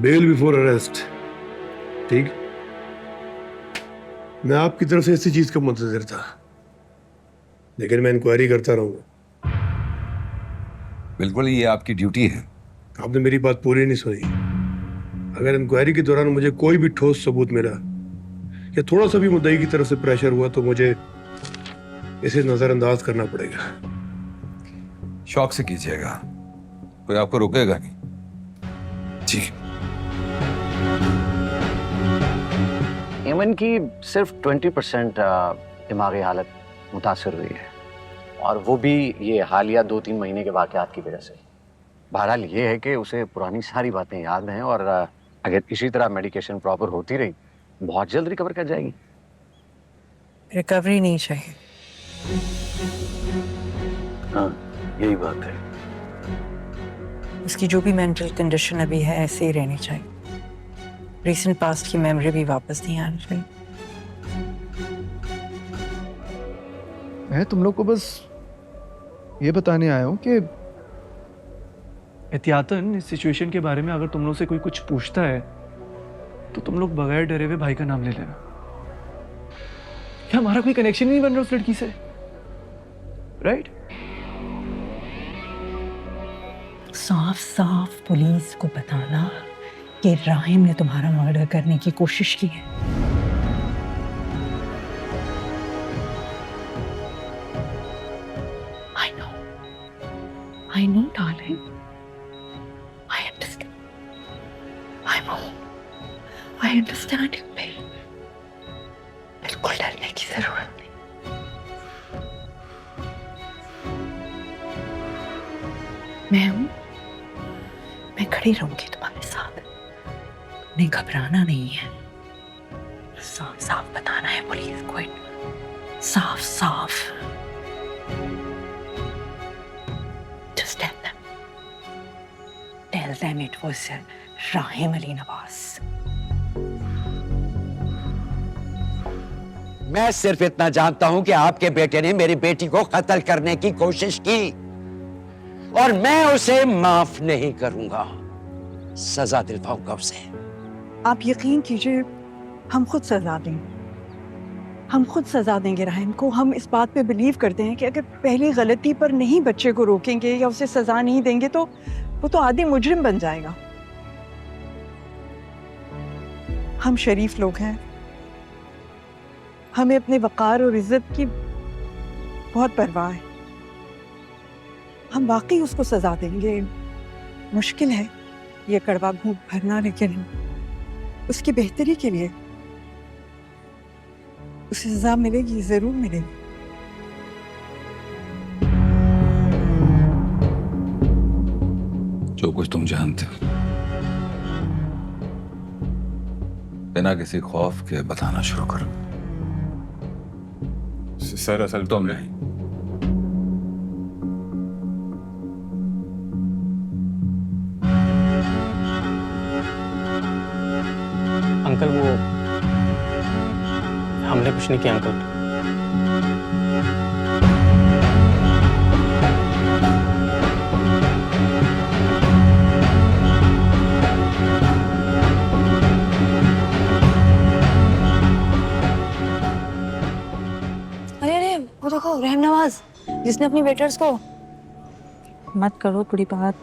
Bell before arrest. ठीक, मैं आपकी तरफ से ऐसी चीज का मुंतजर था, लेकिन मैं इंक्वायरी करता रहूंगा। बिल्कुल, ये आपकी ड्यूटी है। आपने मेरी बात पूरी नहीं सुनी। अगर इंक्वायरी के दौरान मुझे कोई भी ठोस सबूत मिला या थोड़ा सा भी मुद्दई की तरफ से प्रेशर हुआ तो मुझे इसे नजरअंदाज करना पड़ेगा। शौक से कीजिएगा, कोई आपको रोकेगा नहीं। जी। एमन की सिर्फ 20% दिमागी हालत मुतासर हुई है, और वो भी ये हालिया 2-3 महीने के वाकयात की वजह से। बहरहाल ये है कि उसे पुरानी सारी बातें याद हैं, और अगर इसी तरह मेडिकेशन प्रॉपर होती रही बहुत जल्द रिकवर कर जाएगी। रिकवरी नहीं चाहिए। हाँ, यही बात है। उसकी जो भी मेंटल कंडीशन अभी है ऐसे ही रहनी चाहिए। रीसेंट पास्ट की मेमोरी भी वापस नहीं आनी चाहिए। मैं तुम लोग को बस ये बताने आया हूँ कि एहतियातन इस सिचुएशन के बारे में अगर तुम लोग से कोई कुछ पूछता है तो तुम लोग बगैर डरे हुए भाई का नाम ले लेना। क्या हमारा कोई कनेक्शन ही नहीं बन रहा उस लड़की से, राइट? साफ साफ पुलिस को बताना कि राहिम ने तुम्हारा मर्डर करने की कोशिश की है। I know, darling. I understand. I understand you, babe. बिल्कुल डरने की जरूरत नहीं। मैं हूं, मैं खड़ी रहूंगी तुम्हारे साथ। नहीं, घबराना नहीं है। साफ साफ बताना है पुलिस को, साफ साफ। Just tell them it was Rahim Ali Nawaz. मैं सिर्फ इतना जानता हूं कि आपके बेटे ने मेरी बेटी को कत्ल करने की कोशिश की, और मैं उसे माफ नहीं करूंगा। सजा दिलवाऊंगा उसे। आप यकीन कीजिए, हम खुद सजा देंगे। हम खुद सजा देंगे राहिम को। हम इस बात पे बिलीव करते हैं कि अगर पहली गलती पर नहीं बच्चे को रोकेंगे या उसे सजा नहीं देंगे तो वो तो आदि मुजरिम बन जाएगा। हम शरीफ लोग हैं, हमें अपने वकार और इज्जत की बहुत परवाह है। हम वाकई उसको सजा देंगे। मुश्किल है ये कड़वा घूंट भरना, लेकिन उसकी बेहतरी के लिए उसे सजा मिलेगी, जरूर मिलेगी। जो कुछ तुम जानते हो बिना किसी खौफ के बताना शुरू करो। सर असल तुम नहीं, अंकल वो हमने कुछ नहीं किया अंकल। अरे वो देखो रहम नवाज, जिसने अपनी वेटर्स को। मत करो थोड़ी बात।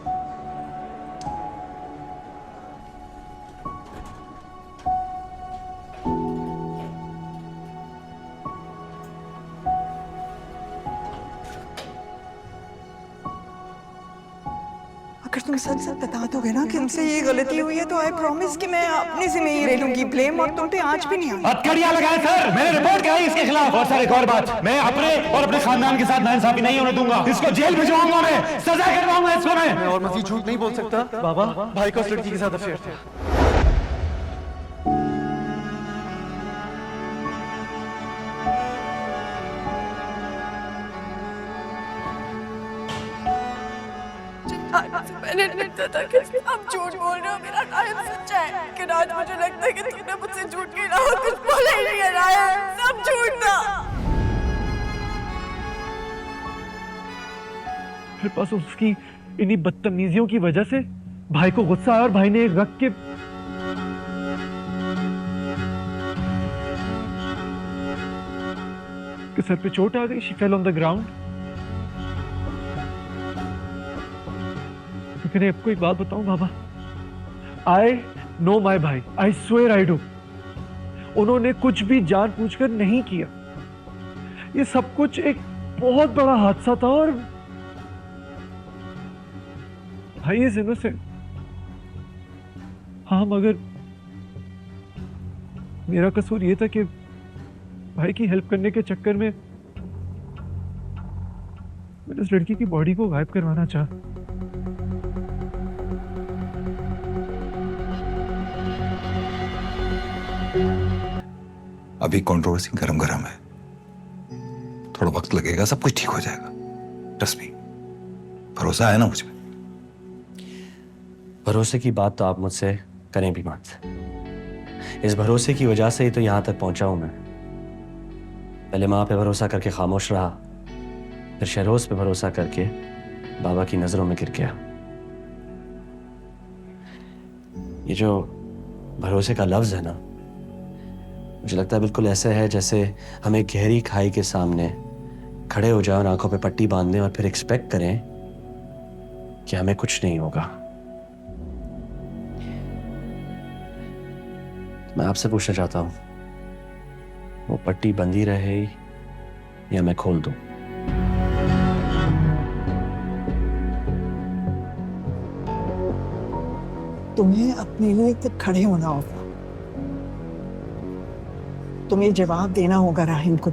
अगर तुम सच सच बता दोगे ना कि उनसे ये गलती हुई है तो आई प्रॉमिस कि मैं अपने से नहीं ले लूंगी ब्लेम, और तुम पे आज भी नहीं आऊंगी। हथकड़ियां लगाए सर, मैंने रिपोर्ट कराई इसके खिलाफ। और सर एक और बात, मैं अपने और अपने खानदान के साथ नाइंसाफी नहीं होने दूंगा। इसको जेल भिजवाऊंगा, मैं सजा करवाऊंगा इसको। मैं और मजीद झूठ नहीं बोल सकता। बाबा, भाई का उस लड़की के साथ अफेयर था। मैंने लगता था कि आप झूठ बोल रहे हो, मेरा राहिम सच्चा है, लेकिन आज मुझे लगता है कि तुमने मुझसे झूठ के अलावा कुछ बोला ही नहीं है। राहिम सब झूठ था। मेरे पास उसकी इन्हीं बदतमीजियों की वजह से भाई को गुस्सा आया और भाई ने एक रख के उसके सर पे चोट आ गई, she fell on the ground. लेकिन आपको एक बात बताऊं बाबा, आई नो माई भाई, आई स्वेयर आई डू, उन्होंने कुछ भी जानबूझकर नहीं किया। ये सब कुछ एक बहुत बड़ा हादसा था और भाई इज इनोसेंट। हाँ, मगर मेरा कसूर ये था कि भाई की हेल्प करने के चक्कर में मैंने उस लड़की की बॉडी को गायब करवाना चाहा। अभी कंट्रोवर्सी गरम गरम है, थोड़ा वक्त लगेगा, सब कुछ ठीक हो जाएगा। ट्रस्ट मी, भरोसा है ना मुझ में? भरोसे की बात तो आप मुझसे करें भी मत। इस भरोसे की वजह से ही तो यहां तक पहुंचा हूं मैं। पहले मां पे भरोसा करके खामोश रहा, फिर शहरोज पे भरोसा करके बाबा की नजरों में गिर गया। ये जो भरोसे का लफ्ज है ना, मुझे लगता है बिल्कुल ऐसे है जैसे हम एक गहरी खाई के सामने खड़े हो जाएं और आंखों पे पट्टी बांध दें और फिर एक्सपेक्ट करें कि हमें कुछ नहीं होगा। मैं आपसे पूछना चाहता हूं, वो पट्टी बंधी रहे या मैं खोल दूं? तुम्हें अपने लिए तक खड़े होना होगा, तुम्हें जवाब देना होगा राहिम को,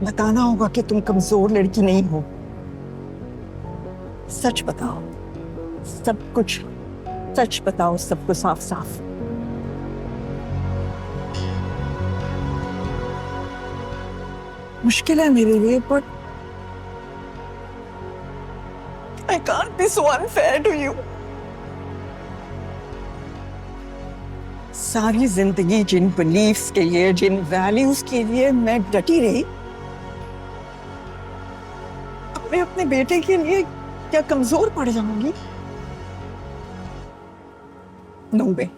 बताना होगा कि तुम कमजोर लड़की नहीं हो। सच बताओ, सब कुछ सच बताओ, सबको साफ साफ। मुश्किल है मेरे लिए, but I can't be so unfair to you. सारी जिंदगी जिन बिलीफ्स के लिए, जिन वैल्यूज के लिए मैं डटी रही, अब मैं अपने बेटे के लिए क्या कमजोर पड़ जाऊंगी? नो वे।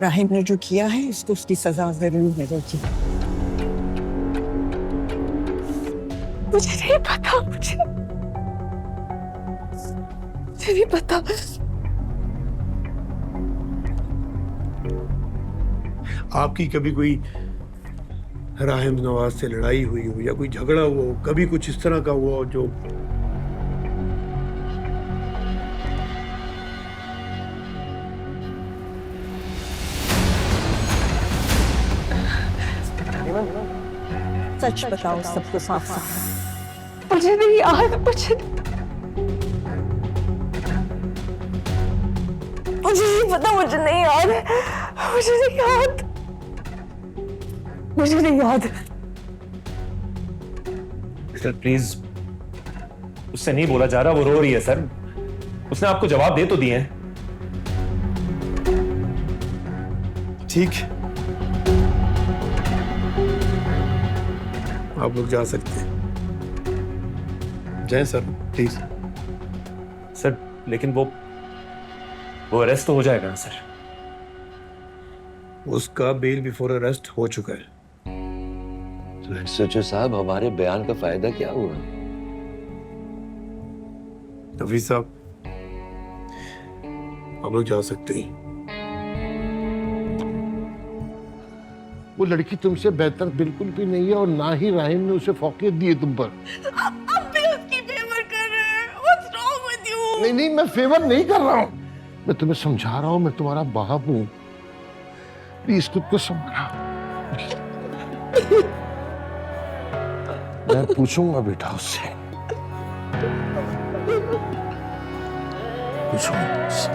राहिम ने जो किया है इसको उसकी सजा जरूर मिलेगी। मुझे नहीं पता, मुझे नहीं पता। आपकी कभी कोई राहिम नवाज से लड़ाई हुई हो या कोई झगड़ा हुआ हो, कभी कुछ इस तरह का हुआ हो जो सच बताओ, सबको साफ साफ। मुझे नहीं याद, मुझे नहीं पता, मुझे नहीं याद, मुझे नहीं याद, मुझे नहीं याद। सर प्लीज, उससे नहीं बोला जा रहा, वो रो रही है सर। उसने आपको जवाब दे तो दिए हैं। ठीक, आप लोग जा सकते हैं। जाएं सर, प्लीज। सर लेकिन वो अरेस्ट तो हो जाएगा ना सर? उसका बेल बिफोर अरेस्ट हो चुका है। तो एसएचओ साहब, हमारे बयान का फायदा क्या हुआ? हफीज साहब, आप लोग जा सकते हैं। वो लड़की तुमसे बेहतर बिल्कुल भी नहीं है और ना ही राहिम ने उसे फौकियत दी है तुम पर। आप भी उसकी फेवर कर रहे हैं। What's wrong with you? नहीं नहीं, मैं फेवर नहीं कर रहा हूँ, मैं तुम्हें समझा रहा हूँ, मैं तुम्हारा बाप हूँ। प्लीज खुद को संभालो। मैं पूछूंगा बेटा उससे, पूछूंगा उससे।